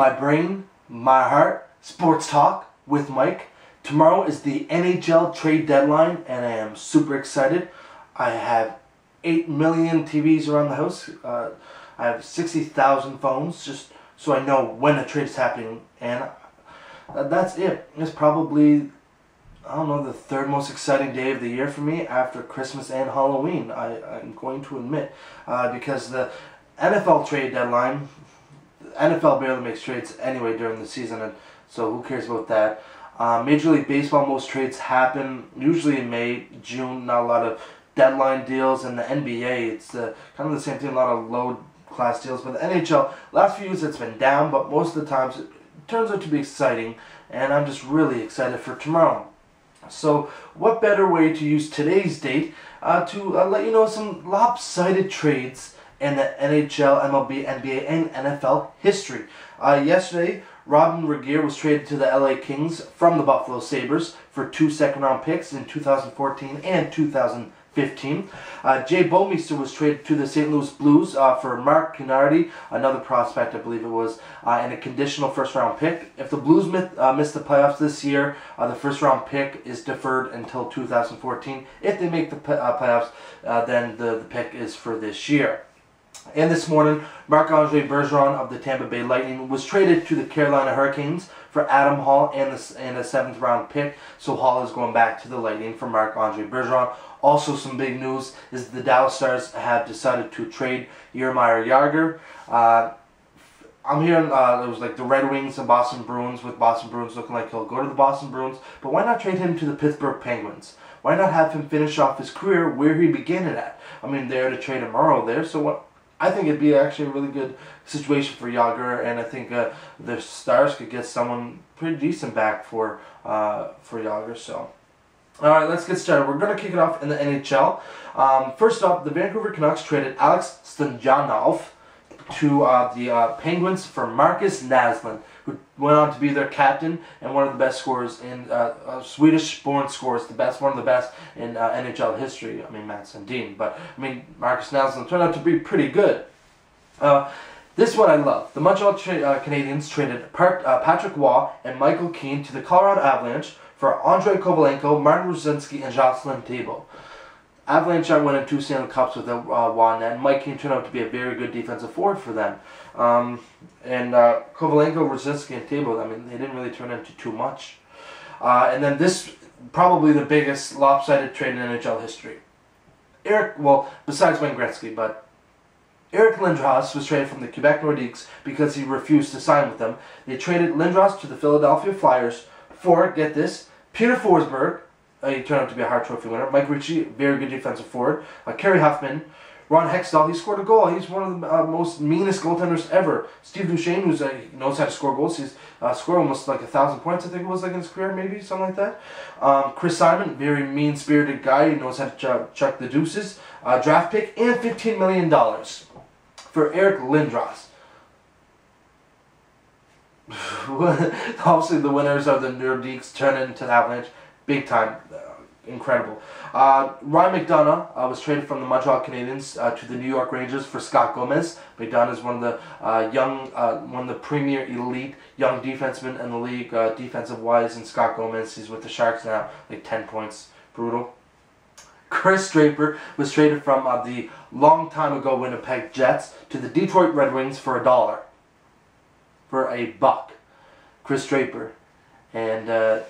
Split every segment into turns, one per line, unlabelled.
My brain, my heart, sports talk with Mike. Tomorrow is the NHL trade deadline and I am super excited. I have 8 million TVs around the house. I have 60,000 phones just so I know when a trade is happening, and that's it. It's probably, I don't know, the third most exciting day of the year for me after Christmas and Halloween, I'm going to admit. Because the NFL trade deadline, NFL barely makes trades anyway during the season, and so who cares about that. Major League Baseball, most trades happen usually in May, June, not a lot of deadline deals. And the NBA, it's kind of the same thing, a lot of low class deals. But the NHL, last few years it's been down, but most of the times it turns out to be exciting, and I'm just really excited for tomorrow. So what better way to use today's date to let you know some lopsided trades in the NHL, MLB, NBA, and NFL history. Yesterday, Robyn Regehr was traded to the LA Kings from the Buffalo Sabres for 2 second-round picks in 2014 and 2015. Jay Bouwmeester was traded to the St. Louis Blues for Mark Pinardi, another prospect I believe it was, and a conditional first-round pick. If the Blues miss the playoffs this year, the first-round pick is deferred until 2014. If they make the playoffs, then the pick is for this year. And this morning, Marc-Andre Bergeron of the Tampa Bay Lightning was traded to the Carolina Hurricanes for Adam Hall and a 7th round pick. So Hall is going back to the Lightning for Marc-Andre Bergeron. Also, some big news is the Dallas Stars have decided to trade Jaromir Jagr. I'm hearing it was like the Red Wings and Boston Bruins, with Boston Bruins looking like he'll go to the Boston Bruins. But why not trade him to the Pittsburgh Penguins? Why not have him finish off his career where he began it at? I mean, they're to trade him early there, so what? I think it'd be actually a really good situation for Jagr, and I think the Stars could get someone pretty decent back for Jagr. So, all right, let's get started. We're going to kick it off in the NHL. First up, the Vancouver Canucks traded Alex Sturjanov to the Penguins for Marcus Naslund, who went on to be their captain and one of the best scorers in Swedish-born scorers, one of the best in NHL history. I mean, Mats Sundin, but I mean, Marcus Naslund turned out to be pretty good. This one I love. The Montreal Canadiens traded Patrick Waugh and Michael Keane to the Colorado Avalanche for Andrei Kovalenko, Martin Ruzinski, and Jocelyn Thibault. Avalanche are winning 2 Stanley Cups with Waugh, and Mike Keane turned out to be a very good defensive forward for them. And Kovalenko, Ruzinski, and Thibault, I mean, they didn't really turn into too much. And then this, probably the biggest lopsided trade in NHL history. Besides Wayne Gretzky, but Eric Lindros was traded from the Quebec Nordiques because he refused to sign with them. They traded Lindros to the Philadelphia Flyers for, get this, Peter Forsberg. He turned out to be a Hart Trophy winner. Mike Ritchie, very good defensive forward. Kerry Huffman. Ron Hextall, he scored a goal. He's one of the most meanest goaltenders ever. Steve Duchesne, who knows how to score goals. He's scored almost like 1,000 points, I think it was, like in his career, maybe, something like that. Chris Simon, very mean-spirited guy. He knows how to chuck the deuces. Draft pick and $15 million for Eric Lindros. Obviously, the winners are the Nordiques, turn into the Avalanche. Big time. Incredible. Ryan McDonough was traded from the Montreal Canadiens to the New York Rangers for Scott Gomez. McDonough is one of the one of the premier elite young defensemen in the league, defensive-wise, and Scott Gomez, he's with the Sharks now, like 10 points. Brutal. Chris Draper was traded from the long time ago Winnipeg Jets to the Detroit Red Wings for $1. For $1. Chris Draper. And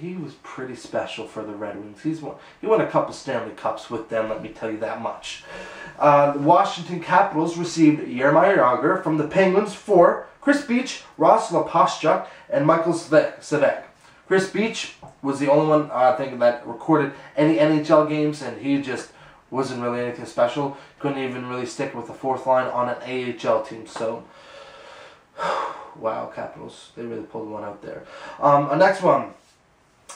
he was pretty special for the Red Wings. He won a couple Stanley Cups with them, let me tell you that much. The Washington Capitals received Jaromir Jagr from the Penguins for Chris Beach, Ross Lepashchuk, and Michael Savek. Chris Beach was the only one, I think, that recorded any NHL games, and he just wasn't really anything special. Couldn't even really stick with the 4th line on an AHL team, so wow, Capitals, they really pulled one out there. Next one.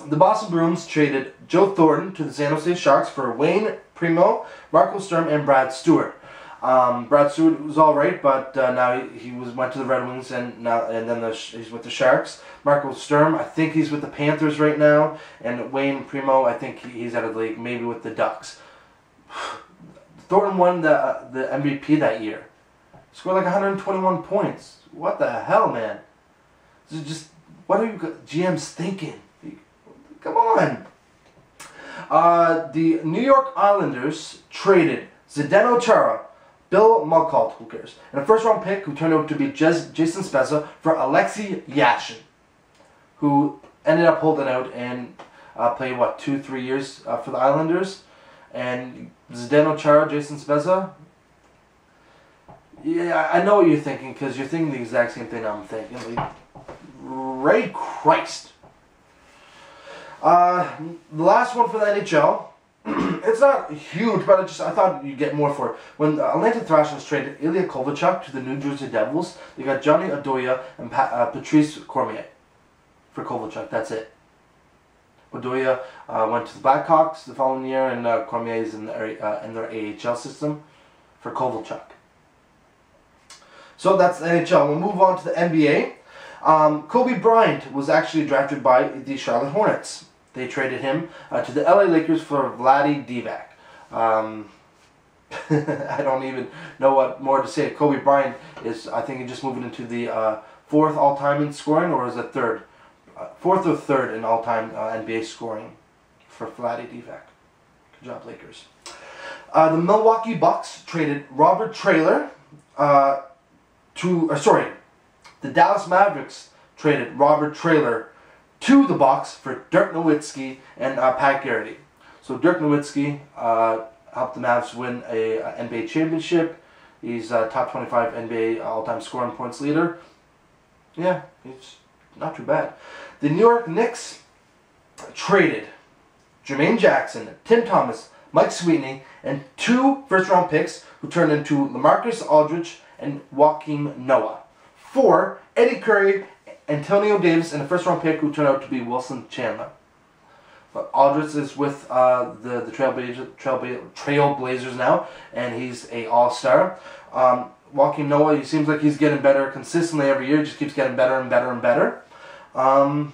The Boston Bruins traded Joe Thornton to the San Jose Sharks for Wayne Primeau, Marco Sturm, and Brad Stewart. Brad Stewart was all right, but now he went to the Red Wings, and then he's with the Sharks. Marco Sturm, I think he's with the Panthers right now, and Wayne Primeau, I think he's out of the league, maybe with the Ducks. Thornton won the MVP that year. Scored like 121 points. What the hell, man? This is just, what are you GMs thinking? Come on. The New York Islanders traded Zdeno Chara, Bill Muckalt, who cares, and a first-round pick who turned out to be Jason Spezza for Alexei Yashin, who ended up holding out and played, 2-3 years for the Islanders. And Zdeno Chara, Jason Spezza, yeah, I know what you're thinking, because you're thinking the exact same thing I'm thinking. Like, Ray Christ. The last one for the NHL. It's not huge, but I thought you'd get more for it. When the Atlanta Thrashers traded Ilya Kovalchuk to the New Jersey Devils, they got Johnny Oduya and Patrice Cormier for Kovalchuk. That's it. Oduya went to the Blackhawks the following year, and Cormier is in their AHL system for Kovalchuk. So that's the NHL. We'll move on to the NBA. Kobe Bryant was actually drafted by the Charlotte Hornets. They traded him to the LA Lakers for Vlade Divac. I don't even know what more to say. Kobe Bryant is, I think, he just moving into the fourth all-time in scoring, or is it third? Fourth or third in all-time NBA scoring for Vlade Divac. Good job, Lakers. The Milwaukee Bucks traded Robert Traylor the Dallas Mavericks traded Robert Traylor to the Bucks for Dirk Nowitzki and Pat Garrity. So Dirk Nowitzki helped the Mavs win a NBA championship. He's top 25 NBA all-time scoring points leader. Yeah, he's not too bad. The New York Knicks traded Jermaine Jackson, Tim Thomas, Mike Sweetney, and 2 first-round picks who turned into LaMarcus Aldridge and Joakim Noah for Eddie Curry, Antonio Davis, and a first-round pick who turned out to be Wilson Chandler. But Aldridge is with the Trailblazers now, and he's a All-Star. Joakim Noah, he seems like he's getting better consistently every year. Just keeps getting better and better and better. Wow,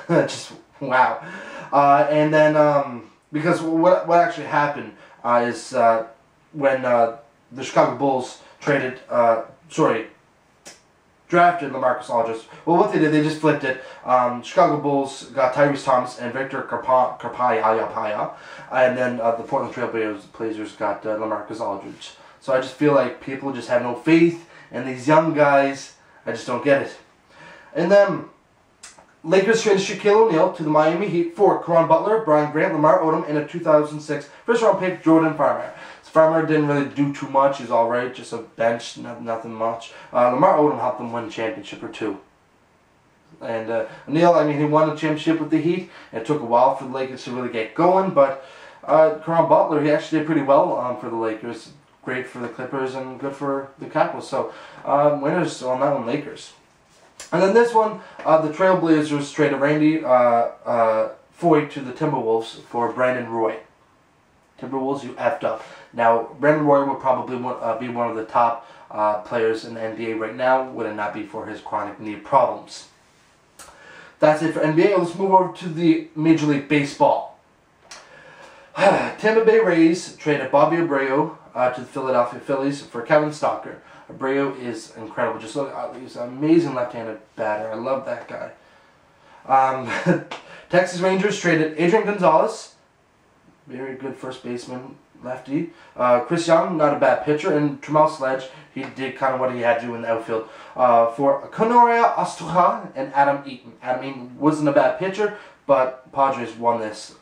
just wow. And then because what actually happened is when the Chicago Bulls drafted LaMarcus Aldridge. Well, what they did, they just flipped it. Chicago Bulls got Tyrese Thomas and Victor Carpaya, and then the Portland Trailblazers got LaMarcus Aldridge. So I just feel like people just have no faith in these young guys. I just don't get it. And then Lakers traded Shaquille O'Neal to the Miami Heat for Caron Butler, Brian Grant, Lamar Odom, and a 2006 first-round pick, Jordan Farmer. Farmer didn't really do too much. He's all right, just a bench, nothing much. Lamar Odom helped them win a championship or 2. And O'Neal, I mean, he won a championship with the Heat. It took a while for the Lakers to really get going, but Caron Butler, he actually did pretty well for the Lakers. Great for the Clippers and good for the Capitals. So winners on that one, Lakers. And then this one, the Trailblazers traded Randy Foye to the Timberwolves for Brandon Roy. Timberwolves, you effed up. Now, Brandon Roy would probably be one of the top players in the NBA right now, would it not be for his chronic knee problems. That's it for NBA. Let's move over to the Major League Baseball. Tampa Bay Rays traded Bobby Abreu to the Philadelphia Phillies for Kevin Stalker. Abreu is incredible. Just look, he's an amazing left-handed batter. I love that guy. Texas Rangers traded Adrian Gonzalez, very good first baseman, lefty. Chris Young, not a bad pitcher, and Trammell Sledge, he did kind of what he had to do in the outfield. For Canoria Astuja and Adam Eaton. Adam Eaton wasn't a bad pitcher, but Padres won this.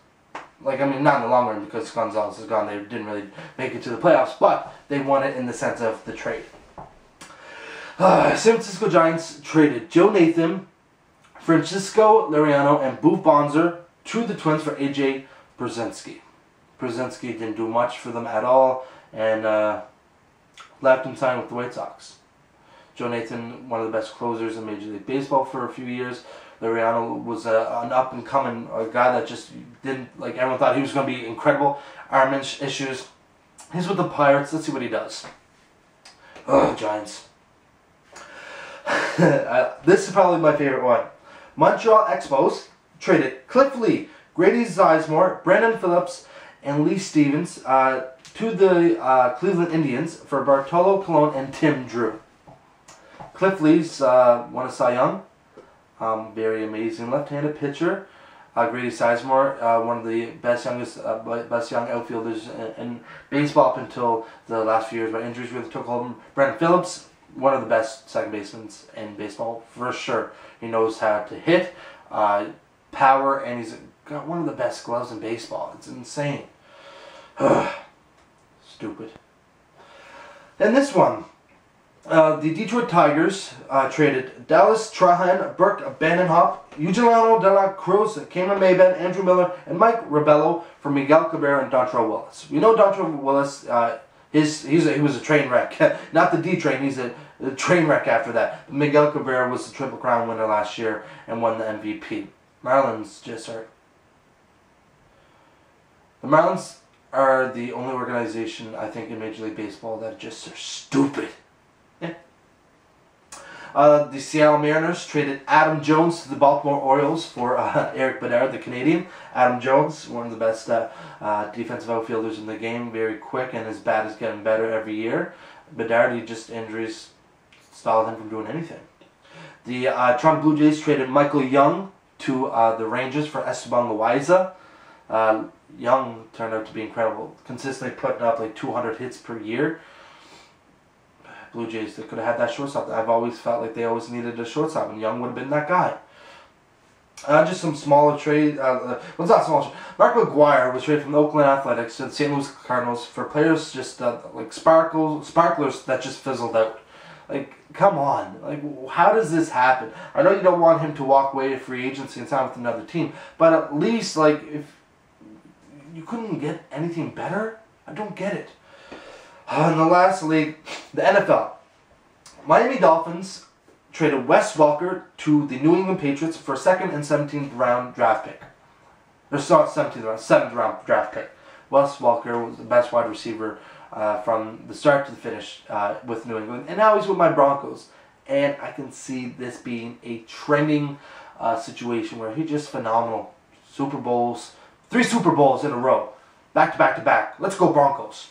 Like, I mean, not in the long run because Gonzalez is gone. They didn't really make it to the playoffs, but they won it in the sense of the trade. San Francisco Giants traded Joe Nathan, Francisco Liriano, and Boof Bonser to the Twins for A.J. Brzezinski. Brzezinski didn't do much for them at all, and left him signed with the White Sox. Joe Nathan, one of the best closers in Major League Baseball for a few years. Liriano was an up-and-coming guy that just didn't, like, everyone thought he was going to be incredible. Arm issues. He's with the Pirates. Let's see what he does. Oh, Giants. This is probably my favorite one. Montreal Expos traded Cliff Lee, Grady Sizemore, Brandon Phillips, and Lee Stevens to to the Cleveland Indians for Bartolo Colon and Tim Drew. Cliff Lee's won a Cy Young. Very amazing left-handed pitcher. Grady Sizemore, one of the best young outfielders in baseball up until the last few years, but injuries really took hold of him. Brandon Phillips, one of the best second basemen in baseball for sure. He knows how to hit, power, and he's got one of the best gloves in baseball. It's insane. Stupid. And this one. The Detroit Tigers traded Dallas Trahan, Burke Bandenhop, Eugenio De La Cruz, Cameron Maybin, Andrew Miller, and Mike Rebello for Miguel Cabrera and Dontrelle Willis. We know Dontrelle Willis, he was a train wreck. Not the D-Train, he's a train wreck after that. Miguel Cabrera was the Triple Crown winner last year and won the MVP. Marlins just are... The Marlins are the only organization, I think, in Major League Baseball that just are stupid. The Seattle Mariners traded Adam Jones to the Baltimore Orioles for Eric Bedard, the Canadian. Adam Jones, one of the best defensive outfielders in the game, very quick, and his bat is getting better every year. Bedard, injuries stalled him from doing anything. The Toronto Blue Jays traded Michael Young to the Rangers for Esteban Loaiza. Young turned out to be incredible, consistently putting up like 200 hits per year. Blue Jays, they could have had that shortstop. I've always felt like they always needed a shortstop, and Young would have been that guy. Just some smaller trade. Well, it's not small. Mark McGwire was traded from the Oakland Athletics to the St. Louis Cardinals for players just like sparklers that just fizzled out. Like, come on. Like, how does this happen? I know you don't want him to walk away to free agency and sign with another team, but at least, like, if you couldn't get anything better, I don't get it. In the last league, the NFL, Miami Dolphins traded Wes Welker to the New England Patriots for a 2nd and 17th round draft pick. Or not 17th round, 7th round draft pick. Wes Welker was the best wide receiver from the start to the finish with New England, and now he's with my Broncos. And I can see this being a trending situation where he's just phenomenal. Super Bowls, 3 Super Bowls in a row, back to back to back. Let's go Broncos.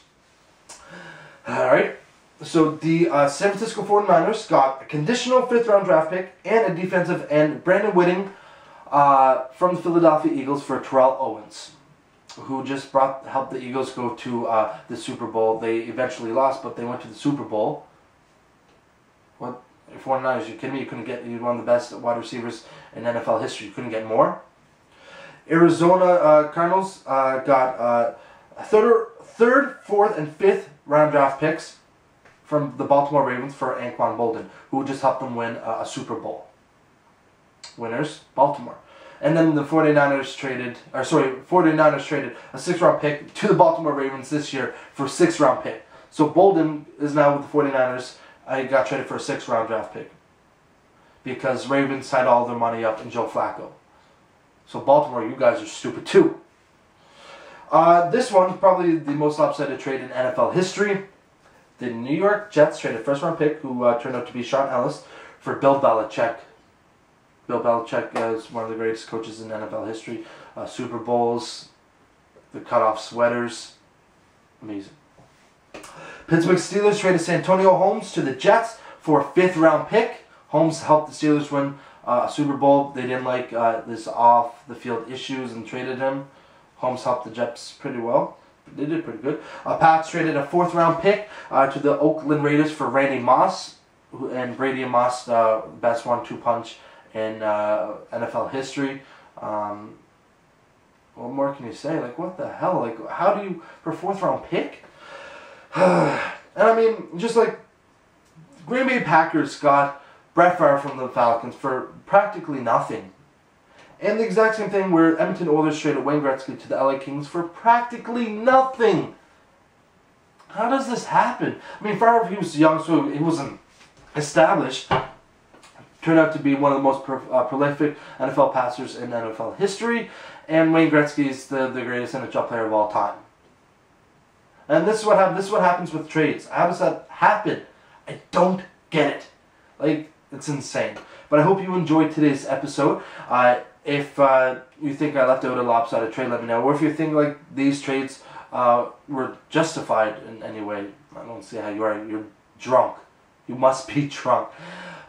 Alright, so the San Francisco 49ers got a conditional 5th round draft pick and a defensive end, Brandon Whitting, from the Philadelphia Eagles for Terrell Owens, who just helped the Eagles go to the Super Bowl. They eventually lost, but they went to the Super Bowl. What? 49ers, you kidding me? You're one of the best wide receivers in NFL history. You couldn't get more? Arizona Cardinals got third, 4th, and 5th round draft picks from the Baltimore Ravens for Anquan Boldin, who just helped them win a Super Bowl. Winners, Baltimore. And then the 49ers traded a 6th round pick to the Baltimore Ravens this year for a 6th round pick. So Boldin is now with the 49ers. I got traded for a 6th round draft pick because Ravens tied all their money up in Joe Flacco. So Baltimore, you guys are stupid too. This one, probably the most lopsided trade in NFL history. The New York Jets traded a 1st round pick, who turned out to be Sean Ellis, for Bill Belichick. Bill Belichick is one of the greatest coaches in NFL history. Super Bowls, the cutoff sweaters, amazing. Pittsburgh Steelers traded Santonio Holmes to the Jets for a 5th round pick. Holmes helped the Steelers win a Super Bowl. They didn't like this off-the-field issues and traded him. Holmes helped the Jets pretty well. They did pretty good. Pats traded a 4th round pick to the Oakland Raiders for Randy Moss. And Brady and Moss, best 1-2 punch in NFL history. What more can you say? Like, what the hell? Like, how do you, for a 4th round pick? And I mean, just like, Green Bay Packers got Brett Favre from the Falcons for practically nothing. And the exact same thing where Edmonton Oilers traded Wayne Gretzky to the LA Kings for practically nothing. How does this happen? I mean, Favre, he was young, so he wasn't established. Turned out to be one of the most prolific NFL passers in NFL history. And Wayne Gretzky is the greatest NHL player of all time. And this is what happens. This is what happens with trades. How does that happen? I don't get it. Like, it's insane. But I hope you enjoyed today's episode. If you think I left out a lopsided trade, let me know. Or if you think like these trades were justified in any way. I don't see how you are. You're drunk. You must be drunk.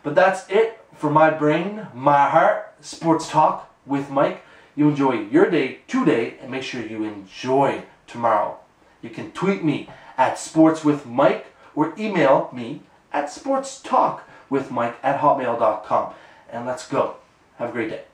But that's it for my brain, my heart, sports talk with Mike. You enjoy your day today, and make sure you enjoy tomorrow. You can tweet me at sportswithmike or email me at sportstalkwithmike@hotmail.com. And let's go. Have a great day.